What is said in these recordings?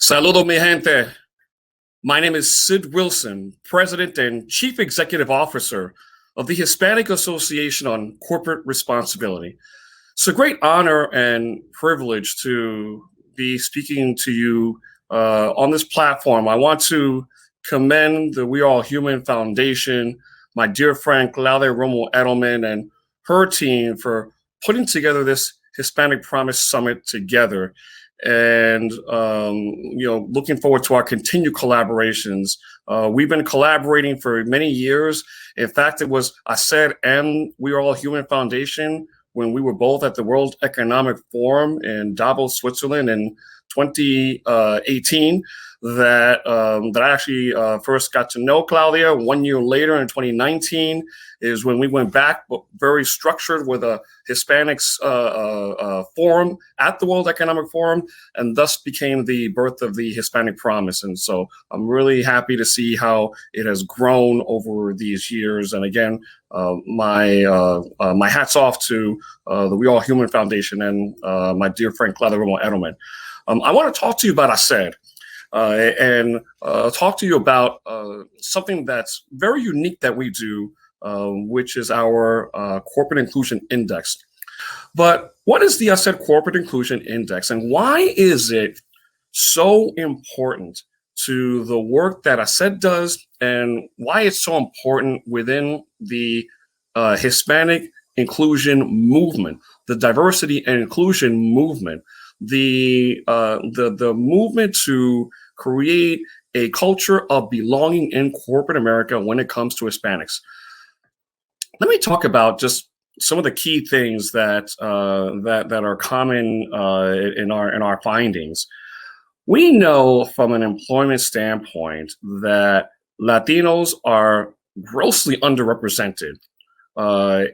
Saludo, mi gente. My name is Cid Wilson, President and Chief Executive Officer of the Hispanic Association on Corporate Responsibility. It's a great honor and privilege to be speaking to you on this platform. I want to commend the We Are All Human Foundation, my dear friend Claudia Romo Edelman, and her team for putting together this Hispanic Promise Summit together. And looking forward to our continued collaborations. We've been collaborating for many years. In fact, it was HACR and We Are All Human Foundation when we were both at the World Economic Forum in Davos, Switzerland in 2018 that I actually first got to know Claudia. 1 year later in 2019 is when we went back, very structured with a Hispanics forum at the World Economic Forum, and thus became the birth of the Hispanic Promise. And so I'm really happy to see how it has grown over these years. And again, my hats off to the We All Human Foundation and my dear friend Claudia Romo Edelman. I want to talk to you about HACR. And talk to you about something that's very unique that we do, which is our Corporate Inclusion Index. But what is the HACR Corporate Inclusion Index, and why is it so important to the work that HACR does, and why it's so important within the Hispanic inclusion movement, the diversity and inclusion movement, the movement to create a culture of belonging in corporate America when it comes to Hispanics. Let me talk about just some of the key things that are common in our findings. We know from an employment standpoint that Latinos are grossly underrepresented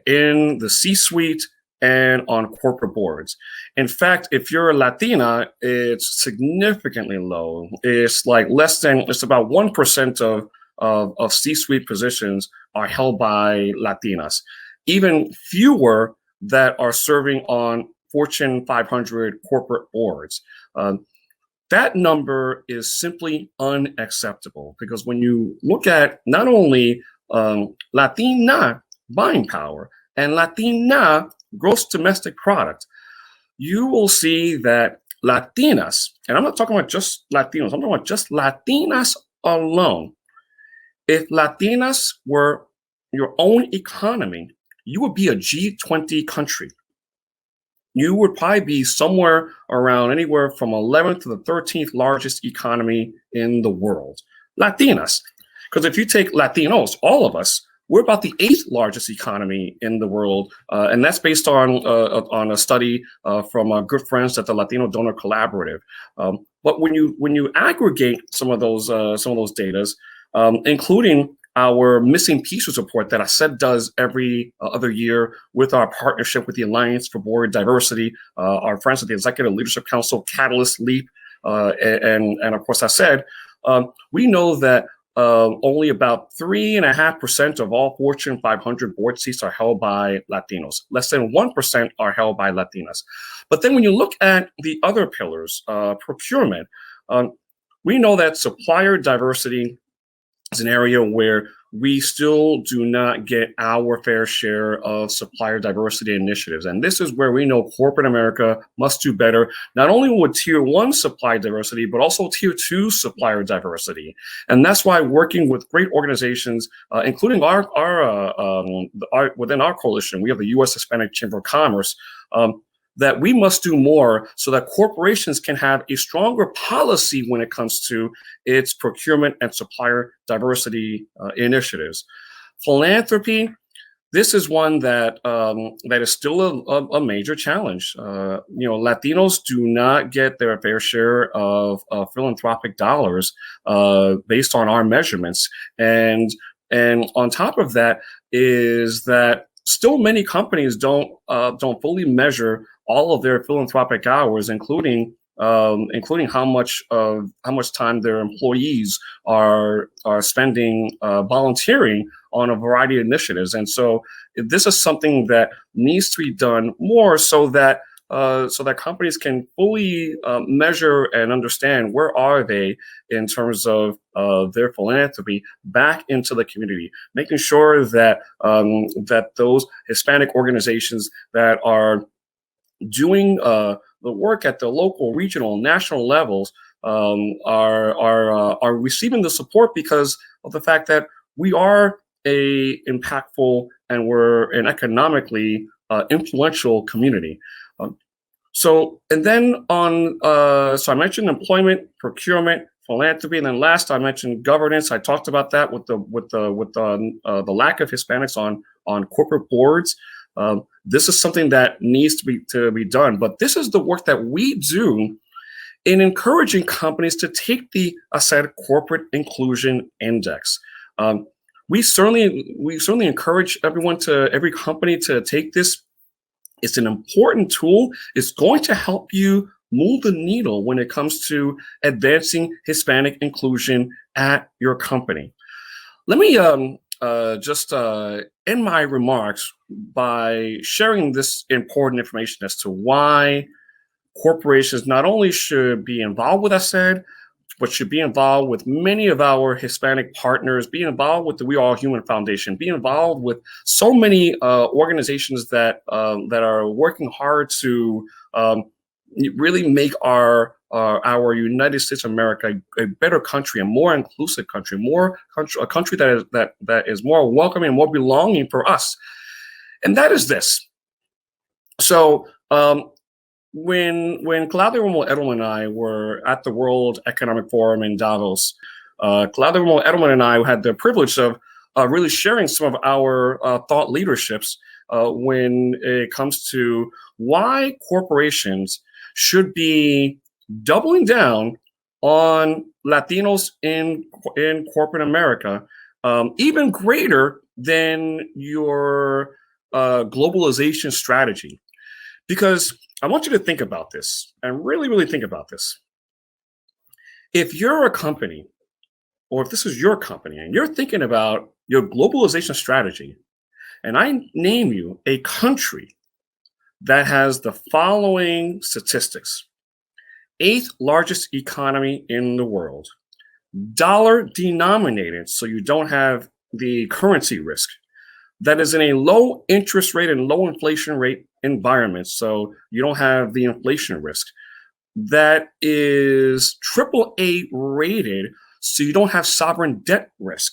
in the C-suite and on corporate boards. In fact, if you're a Latina, it's significantly low. It's about 1% of C-suite positions are held by Latinas. Even fewer that are serving on Fortune 500 corporate boards. That number is simply unacceptable, because when you look at not only Latina buying power and Latina gross domestic product, you will see that Latinas, and I'm not talking about just Latinos, I'm talking about just Latinas alone. If Latinas were your own economy, you would be a G20 country. You would probably be somewhere around anywhere from 11th to the 13th largest economy in the world. Latinas. Because if you take Latinos, all of us, we're about the 8th largest economy in the world, and that's based on a study from our good friends at the Latino Donor Collaborative. But when you aggregate some of those data, including our missing pieces report that HACR does every other year with our partnership with the Alliance for Board Diversity, our friends at the Executive Leadership Council, Catalyst, LEAP, and of course HACR, we know that only about 3.5% of all Fortune 500 board seats are held by Latinos. Less than 1% are held by Latinas. But then when you look at the other pillars, procurement, we know that supplier diversity is an area where we still do not get our fair share of supplier diversity initiatives. And this is where we know corporate America must do better, not only with tier 1 supplier diversity, but also tier 2 supplier diversity. And that's why working with great organizations, including within our coalition, we have the U.S. Hispanic Chamber of Commerce, that we must do more so that corporations can have a stronger policy when it comes to its procurement and supplier diversity initiatives. Philanthropy, this is one that is still a major challenge. Latinos do not get their fair share of philanthropic dollars based on our measurements, and on top of that is that still many companies don't fully measure all of their philanthropic hours, including how much time their employees are spending volunteering on a variety of initiatives. And so this is something that needs to be done more so that so that companies can fully measure and understand where are they in terms of their philanthropy back into the community, making sure that that those Hispanic organizations that are doing the work at the local, regional, national levels are receiving the support because of the fact that we are a impactful and we're an economically influential community. And then so I mentioned employment, procurement, philanthropy, and then last I mentioned governance. I talked about that with the lack of Hispanics on corporate boards. This is something that needs to be done, but this is the work that we do in encouraging companies to take the HACR Corporate Inclusion Index. We certainly encourage every company to take this. It's an important tool. It's going to help you move the needle when it comes to advancing Hispanic inclusion at your company. Let me just end my remarks by sharing this important information as to why corporations not only should be involved with HACR, but should be involved with many of our Hispanic partners, be involved with the We Are Human Foundation, be involved with so many organizations that are working hard to really make our United States of America a better country, a more inclusive country, a country that is more welcoming and more belonging for us. And that is this. So when Claudia Romo Edelman and I were at the World Economic Forum in Davos, Claudia Romo Edelman and I had the privilege of really sharing some of our thought leaderships when it comes to why corporations should be doubling down on Latinos in corporate America, even greater than your globalization strategy. Because I want you to think about this and really, really think about this. If you're a company, or if this is your company and you're thinking about your globalization strategy, and I name you a country that has the following statistics: 8th largest economy in the world, dollar denominated, so you don't have the currency risk, that is in a low interest rate and low inflation rate environment, so you don't have the inflation risk, that is AAA rated, so you don't have sovereign debt risk,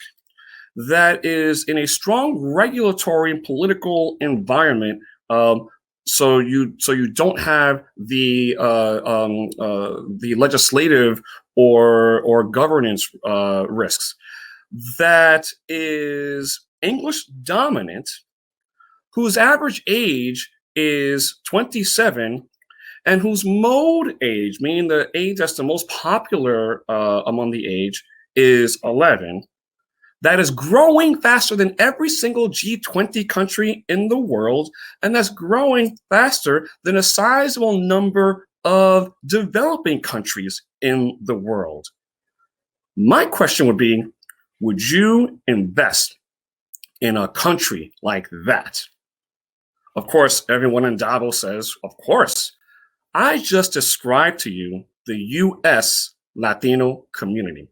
that is in a strong regulatory and political environment, so you don't have the legislative or governance risks, that is English dominant, whose average age is 27, and whose mode age, meaning the age that's the most popular among the age, is 11, that is growing faster than every single G20 country in the world, and that's growing faster than a sizable number of developing countries in the world. My question would be, would you invest in a country like that? Of course, everyone in Davos says, of course. I just described to you the US Latino community.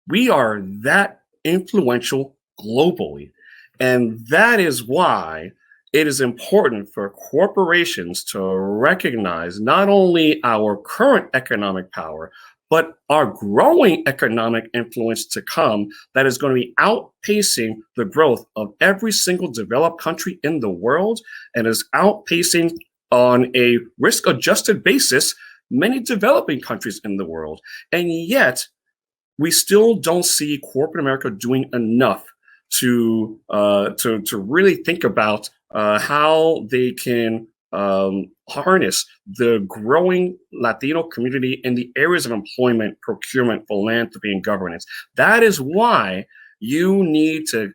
We are that influential globally. And that is why it is important for corporations to recognize not only our current economic power, but our growing economic influence to come that is going to be outpacing the growth of every single developed country in the world, and is outpacing on a risk-adjusted basis many developing countries in the world. And yet, we still don't see corporate America doing enough to really think about how they can harness the growing Latino community in the areas of employment, procurement, philanthropy, and governance. That is why you need to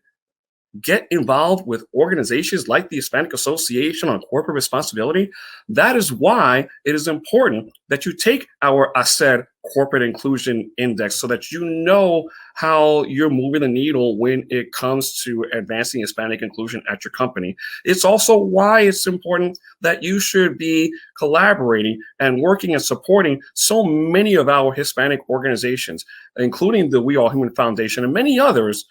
get involved with organizations like the Hispanic Association on Corporate Responsibility. That is why it is important that you take our HACR corporate inclusion index so that you know how you're moving the needle when it comes to advancing Hispanic inclusion at your company. It's also why it's important that you should be collaborating and working and supporting so many of our Hispanic organizations, including the We All Human Foundation and many others,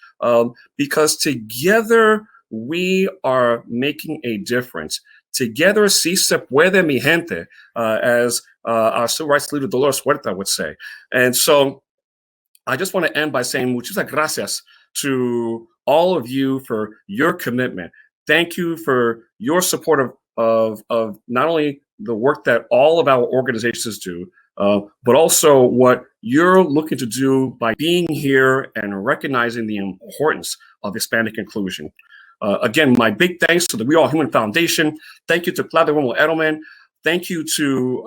because together we are making a difference. Together, si se puede, mi gente, as our civil rights leader Dolores Huerta would say. And so I just want to end by saying muchas gracias to all of you for your commitment. Thank you for your support of not only the work that all of our organizations do, but also what you're looking to do by being here and recognizing the importance of Hispanic inclusion. Again, my big thanks to the We All Human Foundation. Thank you to Claudia Romo Edelman. Thank you to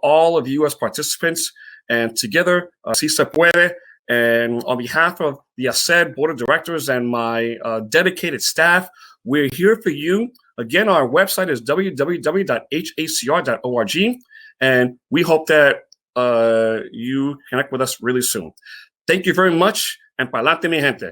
all of you as participants. And together, si se puede. And on behalf of the HACR Board of Directors and my dedicated staff, we're here for you. Again, our website is www.hacr.org. And we hope that you connect with us really soon. Thank you very much. And pa'lante, mi gente.